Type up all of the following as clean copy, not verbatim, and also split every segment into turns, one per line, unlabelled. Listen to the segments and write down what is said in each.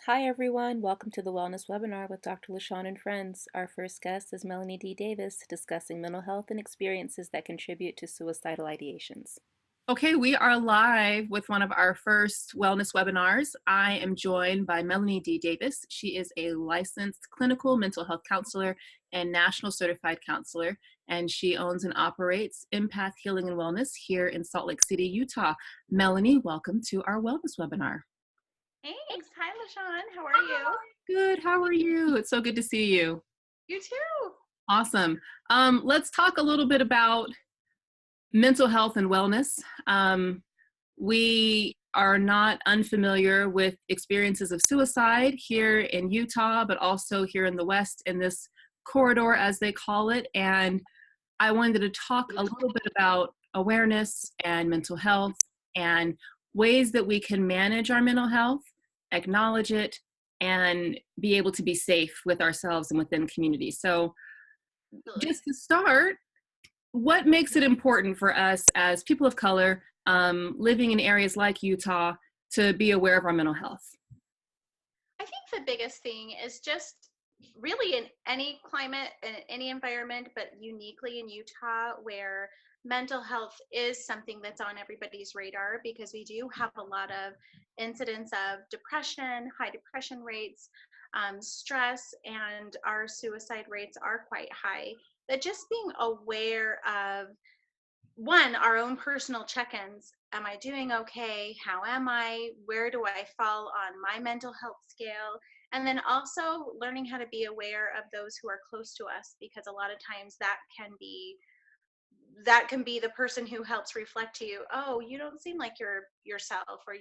Hi everyone, welcome to the Wellness Webinar with Dr. LaShawn and friends. Our first guest is Melanie D. Davis discussing mental health and experiences that contribute to suicidal ideations.
Okay, we are live with one of our first wellness webinars. I am joined by Melanie D. Davis. She is a licensed clinical mental health counselor and national certified counselor, and she owns and operates Empath Healing and Wellness here in Salt Lake City, Utah. Melanie, welcome to our wellness webinar.
Thanks. Hi, LaShawn. How are you?
Good, how are you? It's so good to see you.
You too.
Awesome. Let's talk a little bit about mental health and wellness. We are not unfamiliar with experiences of suicide here in Utah, but also here in the West in this corridor, as they call it. And I wanted to talk a little bit about awareness and mental health and ways that we can manage our mental health, acknowledge it, and be able to be safe with ourselves and within community. So just to start, what makes it important for us as people of color living in areas like Utah to be aware of our mental health?
I think the biggest thing is just really in any climate, in any environment, but uniquely in Utah, where mental health is something that's on everybody's radar because we do have a lot of incidents of depression, high depression rates, stress, and our suicide rates are quite high. That just being aware of one, our own personal check-ins. Am I doing okay? How am I? Where do I fall on my mental health scale? And then also learning how to be aware of those who are close to us, because a lot of times that can be the person who helps reflect to you, oh, you don't seem like you're yourself, or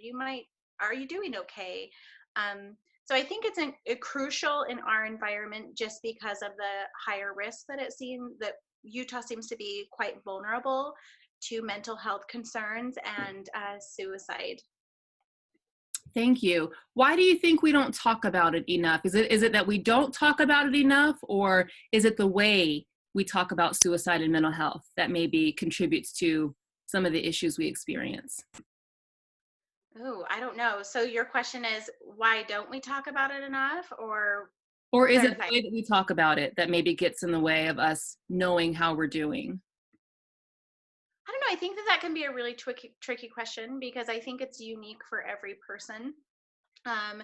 are you doing okay? So I think it's crucial in our environment just because of the higher risk that Utah seems to be quite vulnerable to mental health concerns and suicide.
Thank you. Why do you think we don't talk about it enough? Is it that we don't talk about it enough, or is it the way we talk about suicide and mental health that maybe contributes to some of the issues we experience?
Oh, I don't know. So your question is, why don't we talk about it enough, or
Or is it the
clarify?
way that we talk about it that maybe gets in the way of us knowing how we're doing?
I don't know. I think that can be a really tricky question because I think it's unique for every person. Um,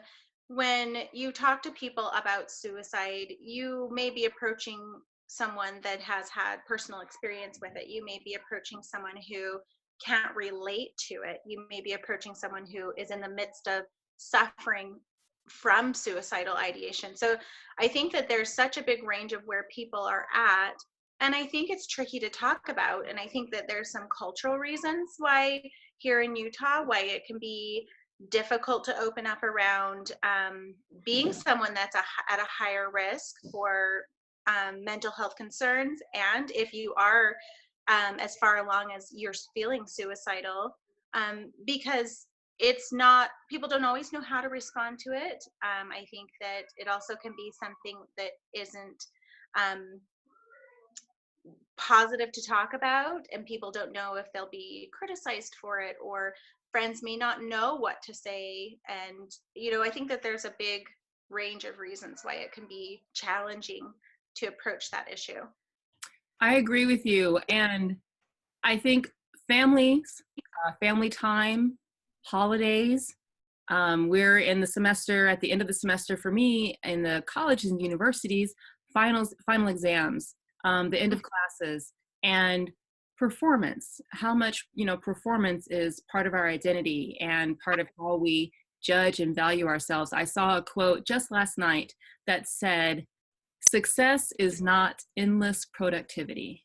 when you talk to people about suicide, you may be approaching someone that has had personal experience with it. You may be approaching someone who can't relate to it. You may be approaching someone who is in the midst of suffering from suicidal ideation. So I think that there's such a big range of where people are at. And I think it's tricky to talk about. And I think that there's some cultural reasons why here in Utah, why it can be difficult to open up around being someone that's at a higher risk for mental health concerns. And if you are as far along as you're feeling suicidal, because it's not, people don't always know how to respond to it. I think that it also can be something that isn't um, positive to talk about, and people don't know if they'll be criticized for it, or friends may not know what to say. And I think that there's a big range of reasons why it can be challenging to approach that issue.
I agree with you. And I think families, family time, holidays, we're in the semester, at the end of the semester for me, in the colleges and universities, final exams, the end of classes, and performance. How much, performance is part of our identity and part of how we judge and value ourselves. I saw a quote just last night that said, "Success is not endless productivity."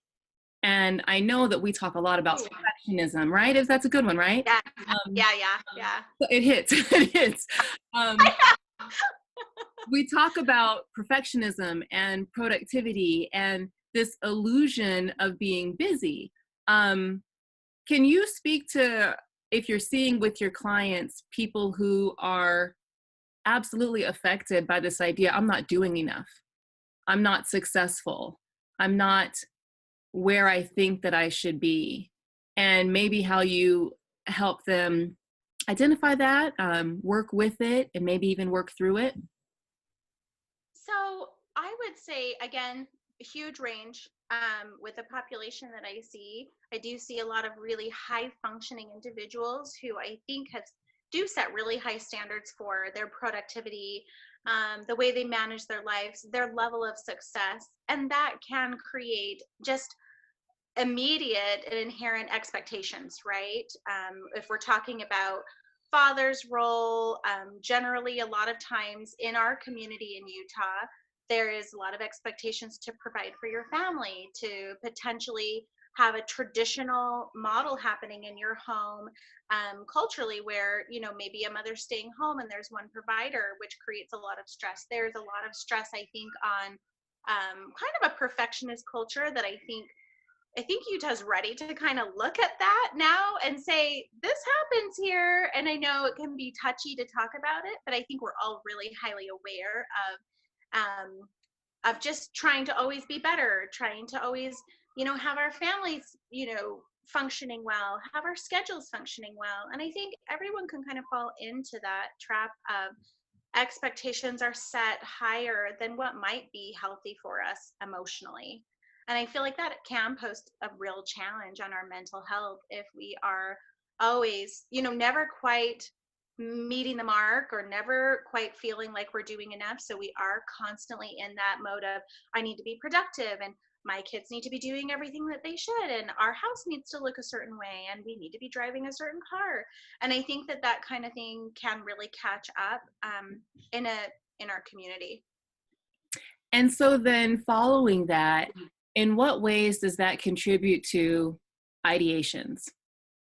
And I know that we talk a lot about perfectionism, right? If that's a good one, right?
Yeah,
Um,
yeah.
it hits, it hits. We talk about perfectionism and productivity and this illusion of being busy. Can you speak to, if you're seeing with your clients people who are absolutely affected by this idea, I'm not doing enough, I'm not successful, I'm not where I think that I should be, and maybe how you help them identify that, work with it, and maybe even work through it?
So I would say, again, a huge range. With the population that I see, I do see a lot of really high functioning individuals who I think do set really high standards for their productivity, the way they manage their lives, their level of success, and that can create just immediate and inherent expectations, right? If we're talking about father's role, generally, a lot of times in our community in Utah, there is a lot of expectations to provide for your family, to potentially have a traditional model happening in your home, culturally, where maybe a mother's staying home and there's one provider, which creates a lot of stress. There's a lot of stress, I think, on kind of a perfectionist culture that I think Utah's ready to kind of look at that now and say, this happens here. And I know it can be touchy to talk about it, but I think we're all really highly aware of just trying to always be better, trying to always, have our families, functioning well, have our schedules functioning well. And I think everyone can kind of fall into that trap of expectations are set higher than what might be healthy for us emotionally. And I feel like that can pose a real challenge on our mental health if we are always, never quite meeting the mark or never quite feeling like we're doing enough. So we are constantly in that mode of, I need to be productive, and my kids need to be doing everything that they should, and our house needs to look a certain way, and we need to be driving a certain car. And I think that kind of thing can really catch up in our community.
And so then following that, in what ways does that contribute to ideations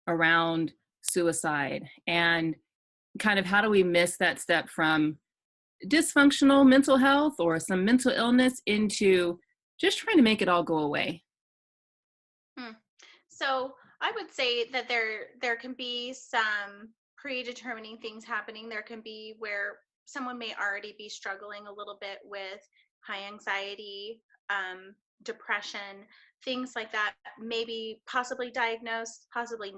around suicide? And kind of how do we miss that step from dysfunctional mental health or some mental illness into just trying to make it all go away?
So I would say that there can be some predetermining things happening. There can be where someone may already be struggling a little bit with high anxiety, depression, things like that. Maybe possibly diagnosed, possibly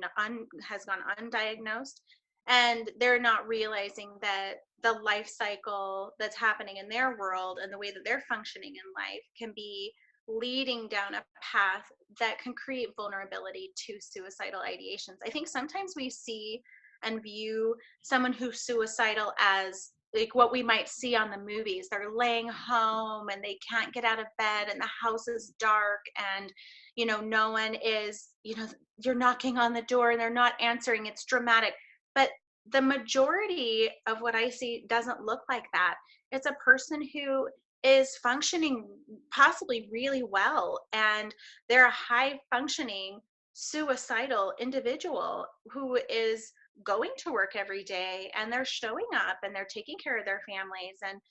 has gone undiagnosed, and they're not realizing that the life cycle that's happening in their world and the way that they're functioning in life can be leading down a path that can create vulnerability to suicidal ideations. I think sometimes we see and view someone who's suicidal as like what we might see on the movies. They're laying home and they can't get out of bed and the house is dark, and no one is, you're knocking on the door and they're not answering. It's dramatic. But the majority of what I see doesn't look like that. It's a person who is functioning possibly really well, and they're a high functioning suicidal individual who is going to work every day, and they're showing up and they're taking care of their families, and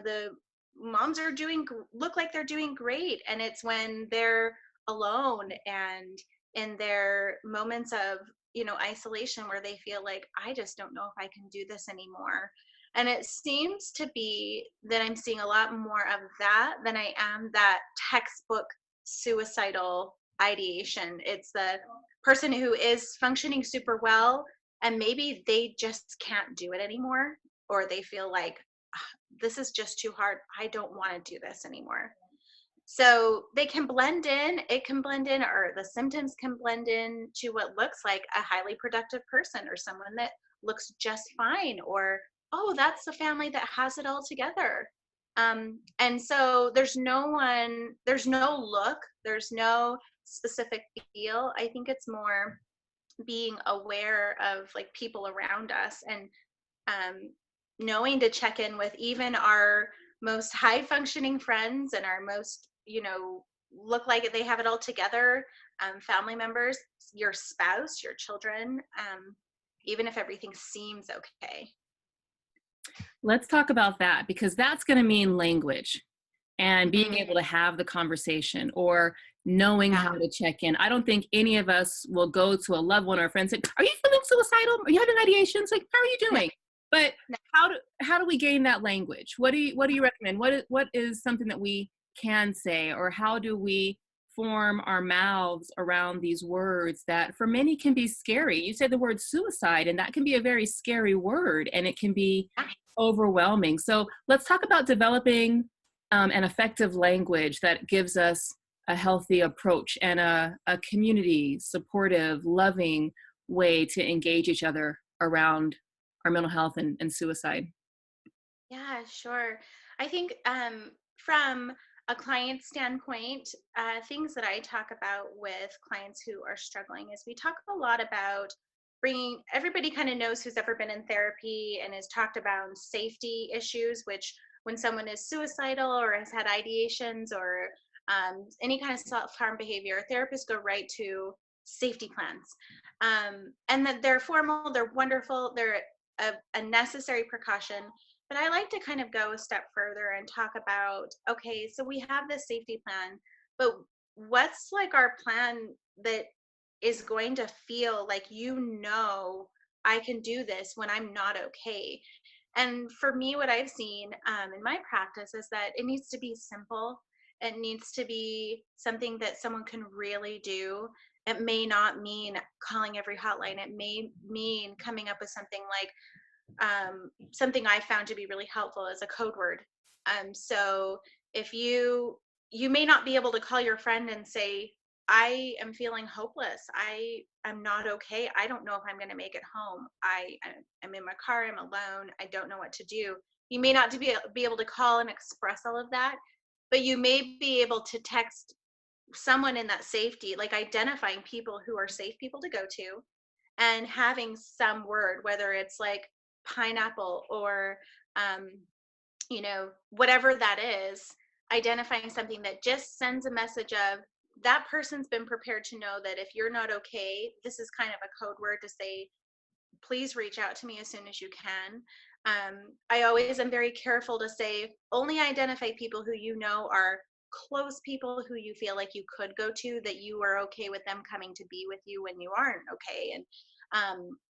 the moms are look like they're doing great. And it's when they're alone and in their moments of isolation where they feel like, I just don't know if I can do this anymore. And it seems to be that I'm seeing a lot more of that than I am that textbook suicidal ideation. It's the person who is functioning super well, and maybe they just can't do it anymore, or they feel like, this is just too hard. I don't want to do this anymore. So they can blend in, or the symptoms can blend in to what looks like a highly productive person, or someone that looks just fine, or, oh, that's the family that has it all together. And so there's no look, there's no specific feel. I think it's more being aware of like people around us, and knowing to check in with even our most high functioning friends and our most look like they have it all together, family members, your spouse, your children, even if everything seems okay.
Let's talk about that, because that's going to mean language and being able to have the conversation, or knowing how to check in. I don't think any of us will go to a loved one or a friend and say, are you feeling suicidal? Are you having ideations? Like, how are you doing? But how do we gain that language? What do you recommend? What is something that we can say, or how do we form our mouths around these words that for many can be scary. You say the word suicide, and that can be a very scary word, and it can be overwhelming. So let's talk about developing an effective language that gives us a healthy approach and a community, supportive, loving way to engage each other around our mental health and suicide.
Yeah, sure. I think from a client standpoint, things that I talk about with clients who are struggling is we talk a lot about bringing everybody kind of knows who's ever been in therapy and has talked about safety issues, which when someone is suicidal or has had ideations or any kind of self-harm behavior, therapists go right to safety plans. And that they're formal, they're wonderful, they're a necessary precaution, but I like to kind of go a step further and talk about, okay, so we have this safety plan, but what's like our plan that is going to feel like, I can do this when I'm not okay? And for me, what I've seen in my practice is that it needs to be simple. It needs to be something that someone can really do. It may not mean calling every hotline. It may mean coming up with something like something I found to be really helpful is a code word. So if you may not be able to call your friend and say, I am feeling hopeless. I am not okay. I don't know if I'm going to make it home. I'm in my car. I'm alone. I don't know what to do. You may not be able to call and express all of that, but you may be able to text someone in that safety, like identifying people who are safe people to go to and having some word, whether it's like pineapple or um, whatever that is, identifying something that just sends a message of that person's been prepared to know that if you're not okay, this is kind of a code word to say, please reach out to me as soon as you can. I always am very careful to say only identify people who are close people who you feel like you could go to, that you are okay with them coming to be with you when you aren't okay. And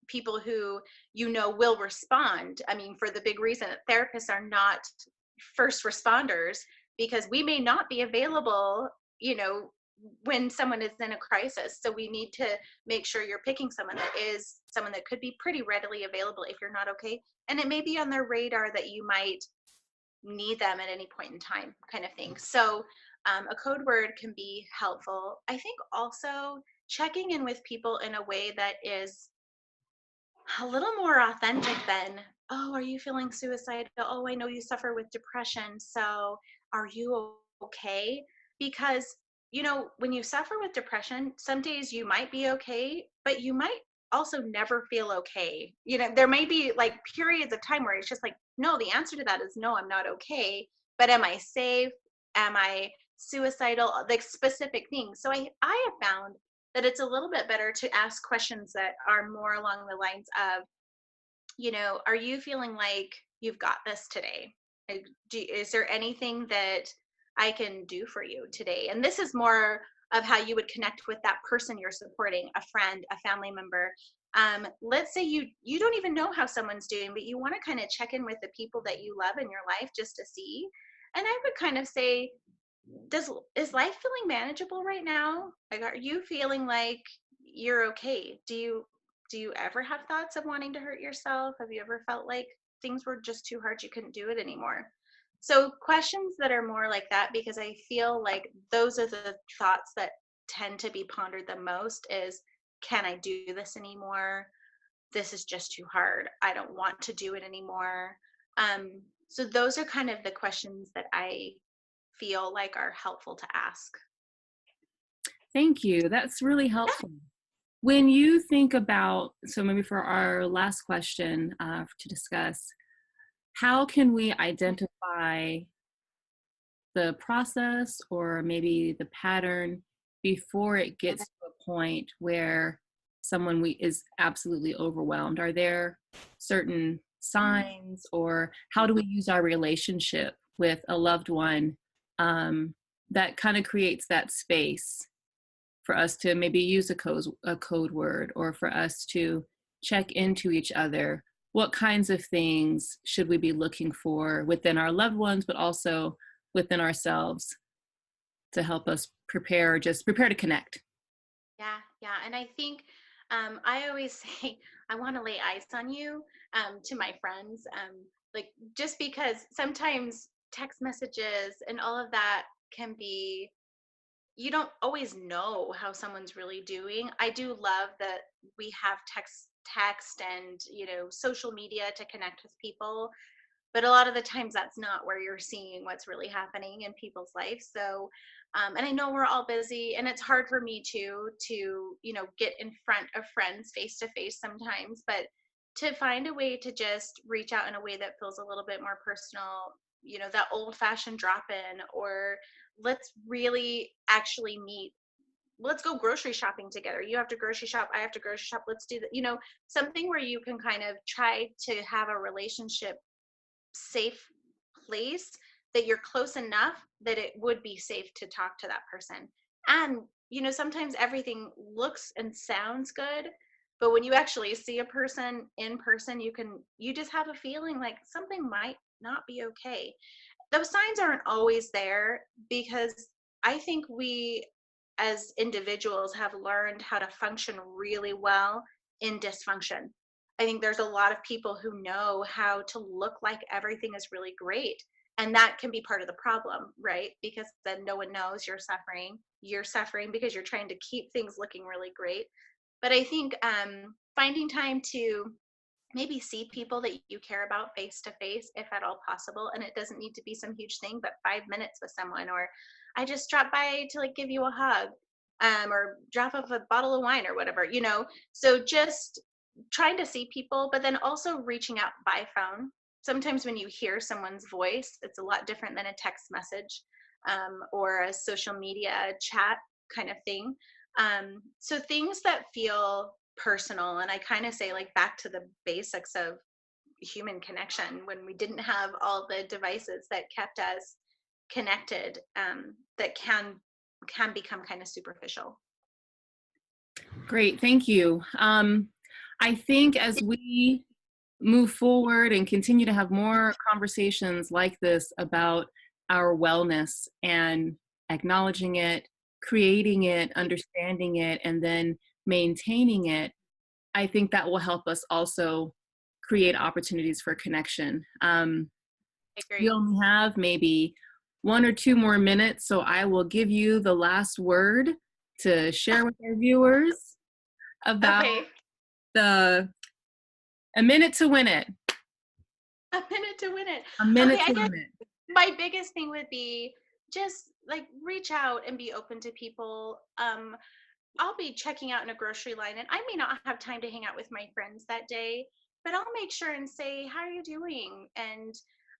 people who will respond. I mean, for the big reason that therapists are not first responders, because we may not be available, when someone is in a crisis. So we need to make sure you're picking someone that could be pretty readily available if you're not okay. And it may be on their radar that you might need them at any point in time, kind of thing. So a code word can be helpful. I think also checking in with people in a way that is a little more authentic than, oh, are you feeling suicidal? Oh, I know you suffer with depression. So are you okay? Because, when you suffer with depression, some days you might be okay, but you might also never feel okay. There may be like periods of time where it's just like, no, the answer to that is no, I'm not okay. But am I safe? Am I suicidal? Like specific things. So I have found that it's a little bit better to ask questions that are more along the lines of, are you feeling like you've got this today? Is there anything that I can do for you today? And this is more of how you would connect with that person you're supporting, a friend, a family member. Let's say you don't even know how someone's doing, but you want to kind of check in with the people that you love in your life just to see. And I would kind of say, is life feeling manageable right now? Like, are you feeling like you're okay? Do you ever have thoughts of wanting to hurt yourself? Have you ever felt like things were just too hard, you couldn't do it anymore? So questions that are more like that, because I feel like those are the thoughts that tend to be pondered the most is, can I do this anymore? This is just too hard. I don't want to do it anymore. So those are kind of the questions that I feel like are helpful to ask.
Thank you. That's really helpful. When you think about, so maybe for our last question to discuss, how can we identify the process or maybe the pattern before it gets to a point where someone is absolutely overwhelmed? Are there certain signs, or how do we use our relationship with a loved one that kind of creates that space for us to maybe use a code word, or for us to check into each other? What kinds of things should we be looking for within our loved ones, but also within ourselves? to help us prepare to connect.
Yeah, yeah. And I think I always say I want to lay eyes on you to my friends, like just because sometimes text messages and all of that can be, you don't always know how someone's really doing. I do love that we have text and social media to connect with people, but a lot of the times that's not where you're seeing what's really happening in people's lives. So and I know we're all busy, and it's hard for me too to get in front of friends face to face sometimes, but to find a way to just reach out in a way that feels a little bit more personal, that old fashioned drop in, or let's really actually meet, let's go grocery shopping together. You have to grocery shop, I have to grocery shop, let's do that, something where you can kind of try to have a relationship safe place, that you're close enough that it would be safe to talk to that person. And sometimes everything looks and sounds good, but when you actually see a person in person, you just have a feeling like something might not be okay. Those signs aren't always there, because I think we as individuals have learned how to function really well in dysfunction. I think there's a lot of people who know how to look like everything is really great. And that can be part of the problem, right? Because then no one knows you're suffering. You're suffering because you're trying to keep things looking really great. But I think finding time to maybe see people that you care about face to face, if at all possible. And it doesn't need to be some huge thing, but 5 minutes with someone, or I just dropped by to like give you a hug, or drop off a bottle of wine or whatever, So just trying to see people, but then also reaching out by phone. Sometimes when you hear someone's voice, it's a lot different than a text message, or a social media chat kind of thing. So things that feel personal, and I kind of say like back to the basics of human connection when we didn't have all the devices that kept us connected, that can become kind of superficial.
Great, thank you. I think as we move forward and continue to have more conversations like this about our wellness and acknowledging it, creating it, understanding it, and then maintaining it, I think that will help us also create opportunities for connection.
I
We
agree.
only have maybe 1 or 2 more minutes, so I will give you the last word to share with our viewers about
Okay.
the a minute to win it.
A minute to win it.
A
Okay,
minute
I
to
guess
win it.
my biggest thing would be just like reach out and be open to people. I'll be checking out in a grocery line, and I may not have time to hang out with my friends that day, but I'll make sure and say, "How are you doing?" And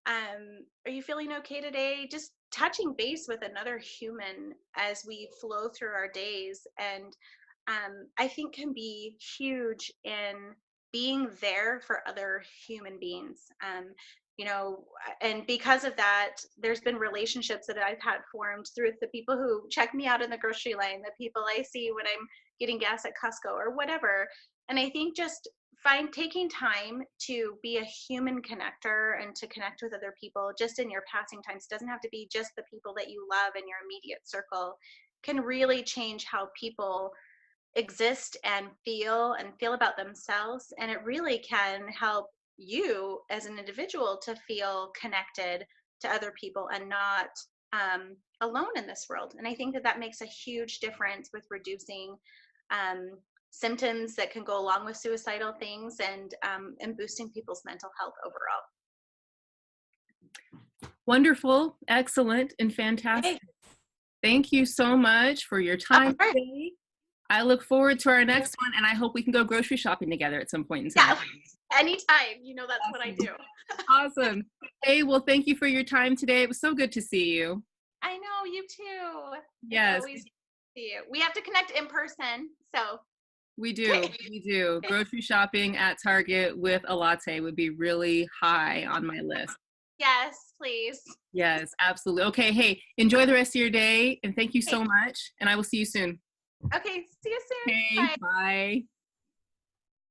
"Are you feeling okay today?" Just touching base with another human as we flow through our days, and I think can be huge in being there for other human beings. And because of that, there's been relationships that I've had formed through the people who check me out in the grocery line, the people I see when I'm getting gas at Costco or whatever. And I think just taking time to be a human connector and to connect with other people just in your passing times, doesn't have to be just the people that you love in your immediate circle, can really change how people exist and feel about themselves. And it really can help you as an individual to feel connected to other people and not alone in this world. And I think that that makes a huge difference with reducing symptoms that can go along with suicidal things, and boosting people's mental health overall.
Wonderful, excellent, and fantastic.
Hey,
Thank you so much for your
all
time
right.
today. I look forward to our next one, and I hope we can go grocery shopping together at some point in time.
Yeah, anytime. That's what I
Awesome.
do.
Awesome. Hey, well, thank you for your time today. It was so good to see you.
I know, you too.
Yes,
It's always good to see you. We have to connect in person. So,
we do. We do. Grocery shopping at Target with a latte would be really high on my list.
yes, please.
Yes, absolutely. Okay, hey, enjoy the rest of your day, and thank you so much, and I will see you soon.
Okay, see you soon.
Okay,
Bye.
bye.